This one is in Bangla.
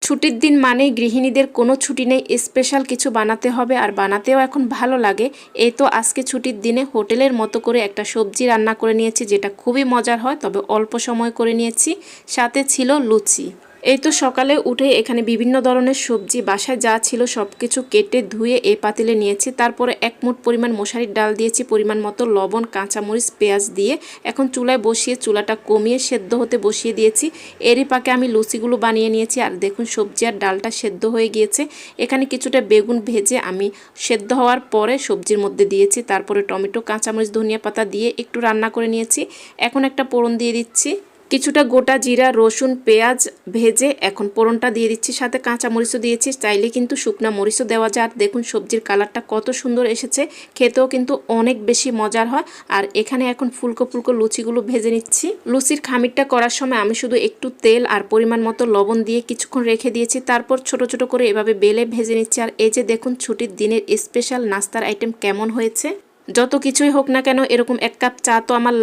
ছুটির দিন মানেই গৃহিণীদের কোনো ছুটি নেই, স্পেশাল কিছু বানাতে হবে আর বানাতেও এখন ভালো লাগে। এই তো আজকে ছুটির দিনে হোটেলের মতো করে একটা সবজি রান্না করে নিয়েছি, যেটা খুবই মজার হয়, তবে অল্প সময় করে নিয়েছি। সাথে ছিল লুচি। এই তো সকালে উঠে এখানে বিভিন্ন ধরনের সবজি বাসায় যা ছিল সব কিছু কেটে ধুয়ে এই পাতিলে নিয়েছি। তারপরে এক মুঠ পরিমাণ মশারির ডাল দিয়েছি, পরিমাণ মতো লবণ, কাঁচামরিচ, পেঁয়াজ দিয়ে এখন চুলায় বসিয়ে চুলাটা কমিয়ে সেদ্ধ হতে বসিয়ে দিয়েছি। এরই পাকে আমি লুচিগুলো বানিয়ে নিয়েছি। আর দেখুন সবজি আর ডালটা সেদ্ধ হয়ে গিয়েছে। এখানে কিছুটা বেগুন ভেজে আমি সেদ্ধ হওয়ার পরে সবজির মধ্যে দিয়েছি। তারপরে টমেটো, কাঁচামরিচ, ধনিয়া পাতা দিয়ে একটু রান্না করে নিয়েছি। এখন একটা ফোড়ন দিয়ে দিচ্ছি। কিছুটা গোটা জিরা, রসুন, পেঁয়াজ ভেজে এখন ফোড়নটা দিয়ে দিচ্ছি। সাথে কাঁচা মরিচও দিয়েছি, চাইলে কিন্তু শুকনা মরিচও দেওয়া যায়। আর দেখুন সবজির কালারটা কত সুন্দর এসেছে, খেতেও কিন্তু অনেক বেশি মজার হয়। আর এখানে এখন ফুলকো ফুলকো লুচিগুলো ভেজে নিচ্ছি। লুচির খামিরটা করার সময় আমি শুধু একটু তেল আর পরিমাণ মতো লবণ দিয়ে কিছুক্ষণ রেখে দিয়েছি। তারপর ছোট ছোট করে এভাবে বেলে ভেজে নিচ্ছি। আর এই যে দেখুন ছুটির দিনের স্পেশাল নাস্তার আইটেম কেমন হয়েছে। যত কিছুই হোক না কেন এরকম এক কাপ চা তো আমার